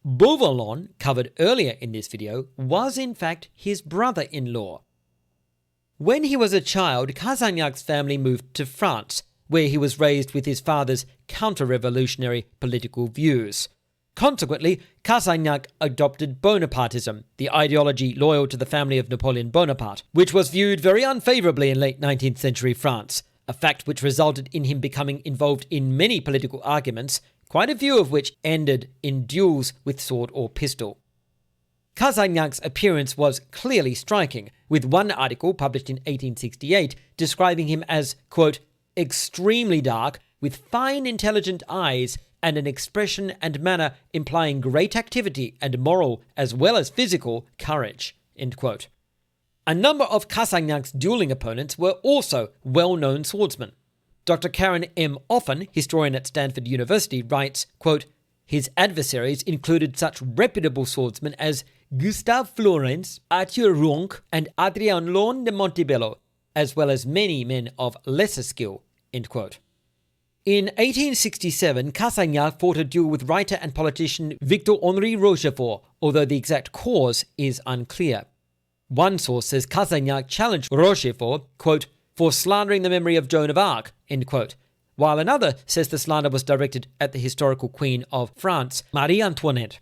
Beauvallon, covered earlier in this video, was in fact his brother-in-law. When he was a child, Cassagnac's family moved to France, where he was raised with his father's counter-revolutionary political views. Consequently, Cassagnac adopted Bonapartism, the ideology loyal to the family of Napoleon Bonaparte, which was viewed very unfavourably in late 19th century France, a fact which resulted in him becoming involved in many political arguments, quite a few of which ended in duels with sword or pistol. Cassagnac's appearance was clearly striking, with one article published in 1868 describing him as, quote, extremely dark, with fine intelligent eyes, and an expression and manner implying great activity and moral as well as physical courage, end quote. A number of Cassagnac's dueling opponents were also well-known swordsmen. Dr. Karen M. Offen, historian at Stanford University, writes, quote, his adversaries included such reputable swordsmen as Gustave Flourens, Arthur Ronc, and Adrien Lorne de Montebello, as well as many men of lesser skill, end quote. In 1867, Cassagnac fought a duel with writer and politician Victor-Henri Rochefort, although the exact cause is unclear. One source says Cassagnac challenged Rochefort, quote, for slandering the memory of Joan of Arc, end quote, while another says the slander was directed at the historical Queen of France, Marie Antoinette.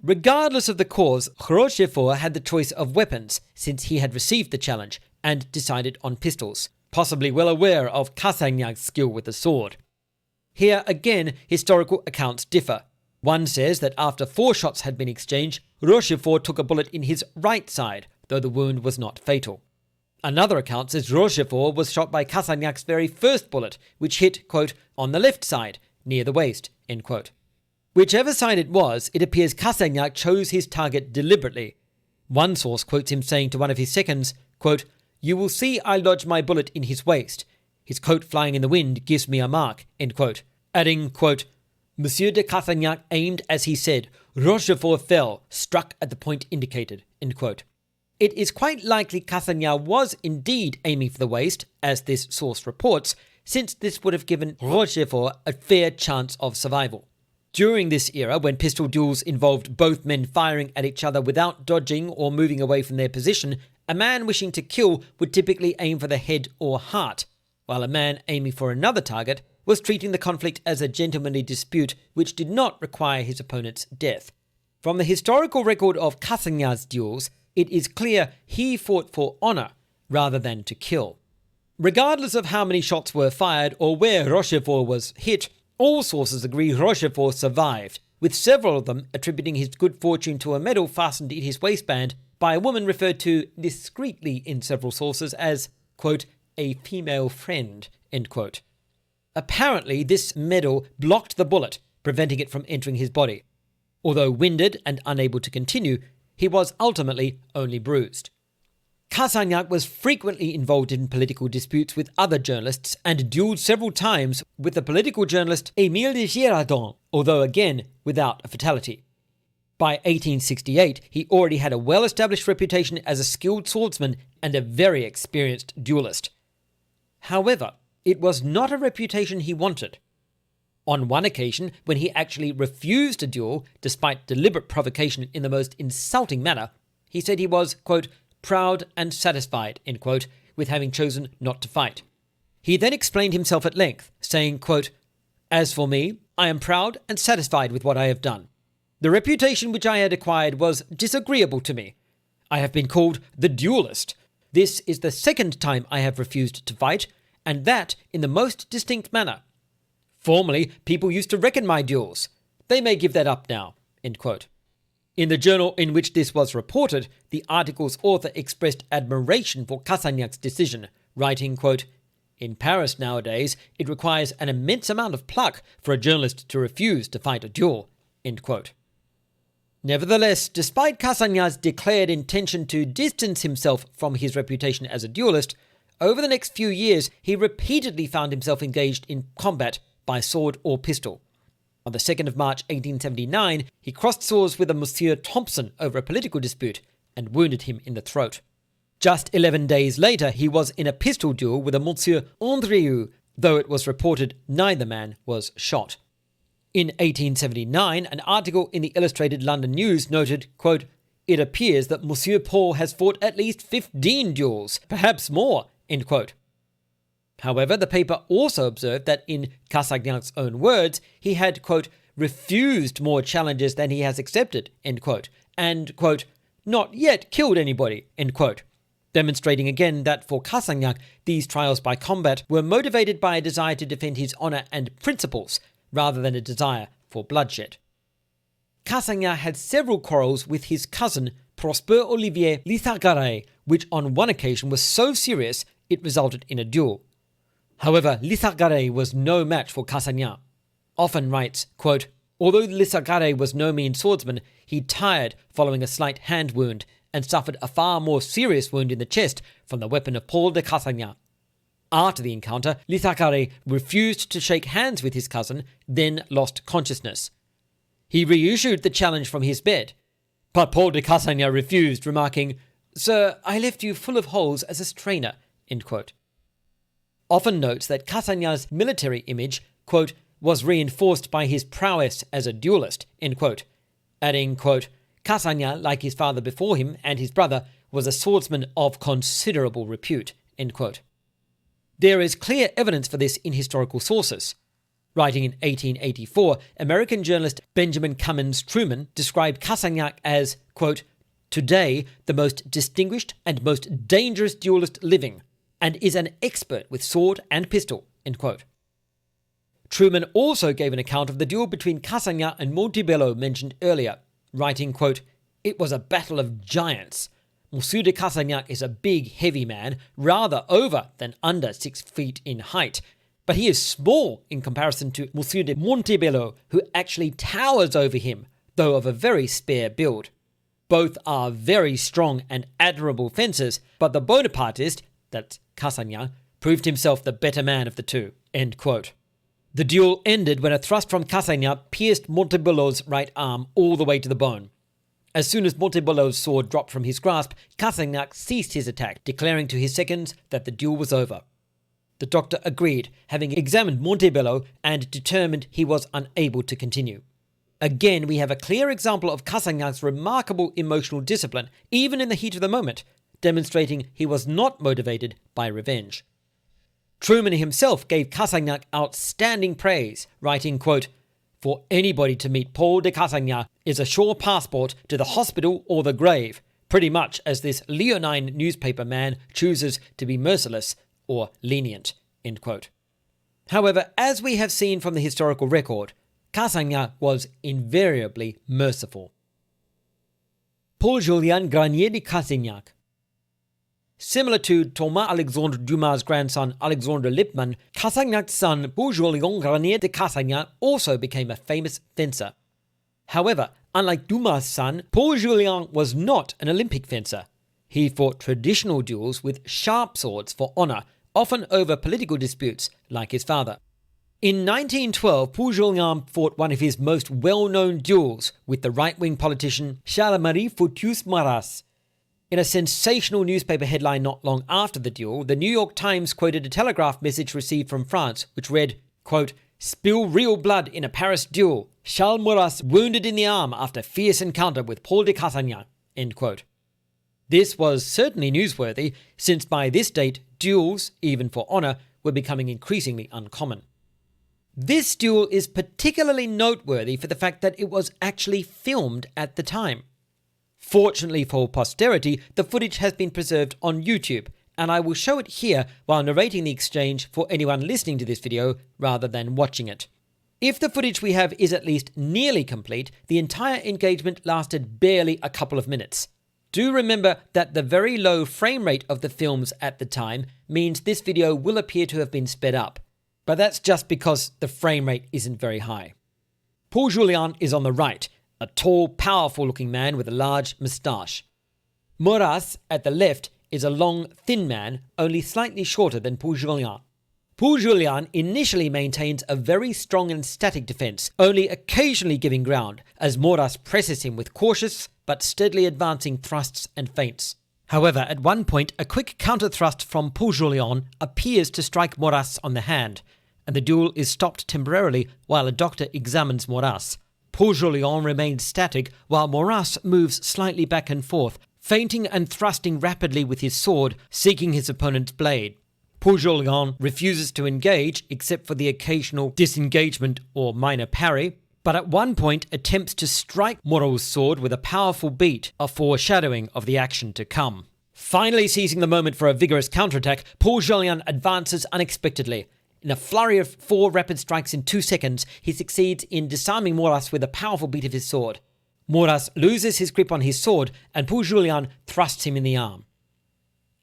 Regardless of the cause, Rochefort had the choice of weapons, since he had received the challenge, and decided on pistols, possibly well aware of Cassagnac's skill with the sword. Here again, historical accounts differ. One says that after 4 shots had been exchanged, Rochefort took a bullet in his right side, though the wound was not fatal. Another account says Rochefort was shot by Cassagnac's very first bullet, which hit, quote, on the left side, near the waist, end quote. Whichever side it was, it appears Cassagnac chose his target deliberately. One source quotes him saying to one of his seconds, quote, "You will see I lodge my bullet in his waist. His coat flying in the wind gives me a mark," end quote, adding, quote, "Monsieur de Cassagnac aimed as he said. Rochefort fell, struck at the point indicated," end quote. It is quite likely Cassagnac was indeed aiming for the waist, as this source reports, since this would have given Rochefort a fair chance of survival. During this era, when pistol duels involved both men firing at each other without dodging or moving away from their position, a man wishing to kill would typically aim for the head or heart, while a man aiming for another target was treating the conflict as a gentlemanly dispute which did not require his opponent's death. From the historical record of Cassagnac's duels, it is clear he fought for honour rather than to kill. Regardless of how many shots were fired or where Rochefort was hit, all sources agree Rochefort survived, with several of them attributing his good fortune to a medal fastened in his waistband by a woman referred to discreetly in several sources as, quote, "a female friend," end quote. Apparently, this medal blocked the bullet, preventing it from entering his body. Although winded and unable to continue, he was ultimately only bruised. Cassagnac was frequently involved in political disputes with other journalists and duelled several times with the political journalist Émile de Girardon, although again without a fatality. By 1868, he already had a well-established reputation as a skilled swordsman and a very experienced duelist. However, it was not a reputation he wanted. On one occasion, when he actually refused a duel, despite deliberate provocation in the most insulting manner, he said he was, quote, "proud and satisfied," end quote, with having chosen not to fight. He then explained himself at length, saying, quote, "As for me, I am proud and satisfied with what I have done. The reputation which I had acquired was disagreeable to me. I have been called the duelist. This is the second time I have refused to fight, and that in the most distinct manner. Formerly, people used to reckon my duels. They may give that up now," end quote. In the journal in which this was reported, the article's author expressed admiration for Cassagnac's decision, writing, quote, "In Paris nowadays, it requires an immense amount of pluck for a journalist to refuse to fight a duel," end quote. Nevertheless, despite Cassagnac's declared intention to distance himself from his reputation as a duelist, over the next few years he repeatedly found himself engaged in combat by sword or pistol. On the 2nd of March 1879, he crossed swords with a Monsieur Thompson over a political dispute and wounded him in the throat. Just 11 days later, he was in a pistol duel with a Monsieur Andrieux, though it was reported neither man was shot. In 1879, an article in the Illustrated London News noted, quote, "It appears that Monsieur Paul has fought at least 15 duels, perhaps more," end quote. However, the paper also observed that in Cassagnac's own words, he had, quote, "refused more challenges than he has accepted," end quote, and, quote, "not yet killed anybody," end quote, demonstrating again that for Cassagnac, these trials by combat were motivated by a desire to defend his honour and principles, rather than a desire for bloodshed. Cassagnac had several quarrels with his cousin Prosper Olivier Lissagaray, which on one occasion was so serious it resulted in a duel. However, Lissagaray was no match for Cassagnac. Often writes, quote, "Although Lissagaray was no mean swordsman, he tired following a slight hand wound and suffered a far more serious wound in the chest from the weapon of Paul de Cassagnac. After the encounter, Lissagaray refused to shake hands with his cousin, then lost consciousness. He reissued the challenge from his bed, but Paul de Cassagnac refused, remarking, 'Sir, I left you full of holes as a strainer,' end quote. Often notes that Cassagnac's military image, quote, "was reinforced by his prowess as a duelist," end quote, adding, quote, "Cassagnac, like his father before him and his brother, was a swordsman of considerable repute," end quote. There is clear evidence for this in historical sources. Writing in 1884, American journalist Benjamin Cummins Truman described Cassagnac as, quote, today the most distinguished and most dangerous duelist living, and is an expert with sword and pistol." End quote. Truman also gave an account of the duel between Cassagnac and Montebello mentioned earlier, writing, quote, "It was a battle of giants. Monsieur de Cassagnac is a big, heavy man, rather over than under 6 feet in height, but he is small in comparison to Monsieur de Montebello, who actually towers over him, though of a very spare build. Both are very strong and admirable fencers, but the Bonapartist," that's Cassagnac, "proved himself the better man of the two." End quote. The duel ended when a thrust from Cassagnac pierced Montebello's right arm all the way to the bone. As soon as Montebello's sword dropped from his grasp, Cassagnac ceased his attack, declaring to his seconds that the duel was over. The doctor agreed, having examined Montebello and determined he was unable to continue. Again, we have a clear example of Cassagnac's remarkable emotional discipline, even in the heat of the moment, demonstrating he was not motivated by revenge. Truman himself gave Cassagnac outstanding praise, writing, quote, "For anybody to meet Paul de Cassagnac is a sure passport to the hospital or the grave, pretty much as this leonine newspaper man chooses to be merciless or lenient." End quote. However, as we have seen from the historical record, Cassagnac was invariably merciful. Paul-Julien Granier de Cassagnac. Similar to Thomas-Alexandre Dumas' grandson Alexandre Lippmann, Cassagnac's son Paul-Julien Granier de Cassagnac also became a famous fencer. However, unlike Dumas' son, Paul-Julien was not an Olympic fencer. He fought traditional duels with sharp swords for honor, often over political disputes, like his father. In 1912, Paul-Julien fought one of his most well-known duels with the right-wing politician Charles-Marie Foutius-Maras. In a sensational newspaper headline not long after the duel, the New York Times quoted a telegraph message received from France, which read, quote, "Spill real blood in a Paris duel. Charles Maras wounded in the arm after fierce encounter with Paul de Cassagnac." End quote. This was certainly newsworthy, since by this date, duels, even for honor, were becoming increasingly uncommon. This duel is particularly noteworthy for the fact that it was actually filmed at the time. Fortunately for posterity, the footage has been preserved on YouTube, and I will show it here while narrating the exchange for anyone listening to this video rather than watching it. If the footage we have is at least nearly complete, the entire engagement lasted barely a couple of minutes. Do remember that the very low frame rate of the films at the time means this video will appear to have been sped up, but that's just because the frame rate isn't very high. Paul-Julien is on the right, a tall, powerful-looking man with a large moustache. Maras, at the left, is a long, thin man, only slightly shorter than Paul-Julien. Paul-Julien initially maintains a very strong and static defense, only occasionally giving ground, as Maras presses him with cautious but steadily advancing thrusts and feints. However, at one point, a quick counter-thrust from Paul-Julien appears to strike Maras on the hand, and the duel is stopped temporarily while a doctor examines Maras. Paul-Julien remains static while Maras moves slightly back and forth, feinting and thrusting rapidly with his sword, seeking his opponent's blade. Paul-Julien refuses to engage except for the occasional disengagement or minor parry, but at one point attempts to strike Maras' sword with a powerful beat, a foreshadowing of the action to come. Finally seizing the moment for a vigorous counterattack, Paul-Julien advances unexpectedly. In a flurry of 4 rapid strikes in 2 seconds, he succeeds in disarming Maras with a powerful beat of his sword. Maras loses his grip on his sword, and Paul-Julien thrusts him in the arm.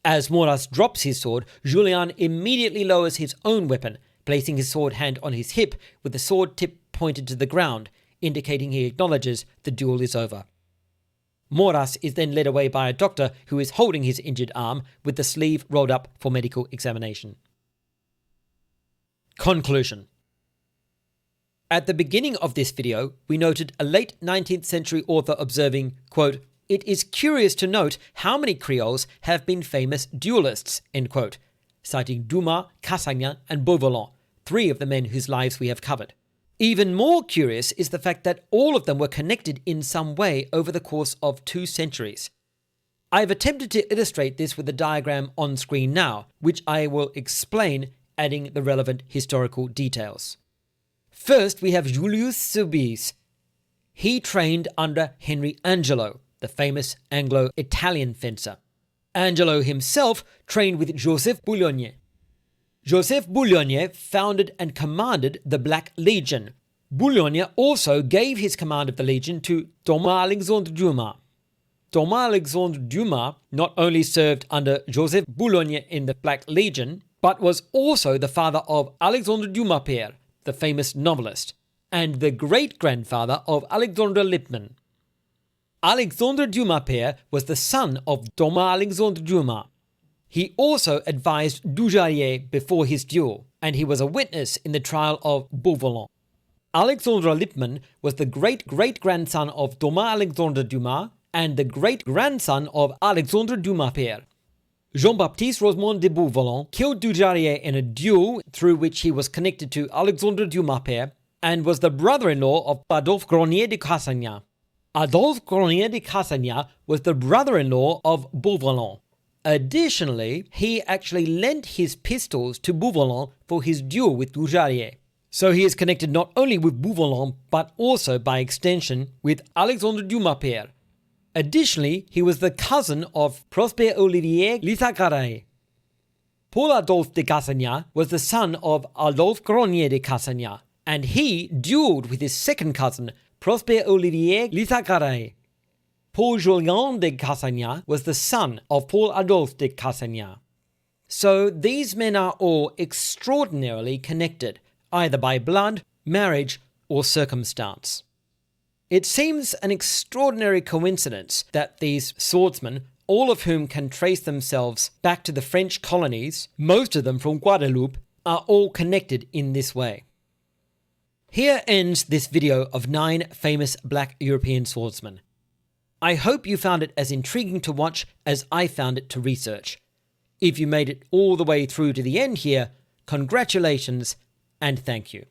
As Maras drops his sword, Julien immediately lowers his own weapon, placing his sword hand on his hip with the sword tip pointed to the ground, indicating he acknowledges the duel is over. Maras is then led away by a doctor who is holding his injured arm with the sleeve rolled up for medical examination. Conclusion. At the beginning of this video, we noted a late 19th century author observing, quote, "It is curious to note how many Creoles have been famous duelists," end quote, citing Dumas, Cassagnac, and Beauvallon, 3 of the men whose lives we have covered. Even more curious is the fact that all of them were connected in some way over the course of 2 centuries. I have attempted to illustrate this with a diagram on screen now, which I will explain, adding the relevant historical details. First, we have Julius Soubise. He trained under Henry Angelo, the famous Anglo-Italian fencer. Angelo himself trained with Joseph Boulogne. Joseph Boulogne founded and commanded the Black Legion. Boulogne also gave his command of the legion to Thomas-Alexandre Dumas. Thomas-Alexandre Dumas not only served under Joseph Boulogne in the Black Legion, but was also the father of Alexandre Dumas père, the famous novelist, and the great-grandfather of Alexandre Lippmann. Alexandre Dumas père was the son of Thomas-Alexandre Dumas. He also advised Duchess before his duel, and he was a witness in the trial of Beauvallon. Alexandre Lippmann was the great-great-grandson of Thomas-Alexandre Dumas and the great-grandson of Alexandre Dumas père. Jean-Baptiste Rosemond de Beauvallon killed Duchess in a duel through which he was connected to Alexandre Dumas père and was the brother-in-law of Alexandre Granier de Cassagnac. Alexandre Granier de Cassagnac was the brother-in-law of Beauvallon. Additionally, he actually lent his pistols to Beauvallon for his duel with Duchess. So he is connected not only with Beauvallon, but also by extension with Alexandre Dumas père. Additionally, he was the cousin of Prosper Olivier Lissagaray. Paul-ADOLPHE de Cassagnac was the son of Alexandre Granier de Cassagnac, and he duelled with his second cousin, Prosper Olivier Lissagaray. Paul Julien de Cassagnac was the son of Paul-ADOLPHE de Cassagnac. So these men are all extraordinarily connected, either by blood, marriage, or circumstance. It seems an extraordinary coincidence that these swordsmen, all of whom can trace themselves back to the French colonies, most of them from Guadeloupe, are all connected in this way. Here ends this video of 9 famous black European swordsmen. I hope you found it as intriguing to watch as I found it to research. If you made it all the way through to the end here, congratulations and thank you.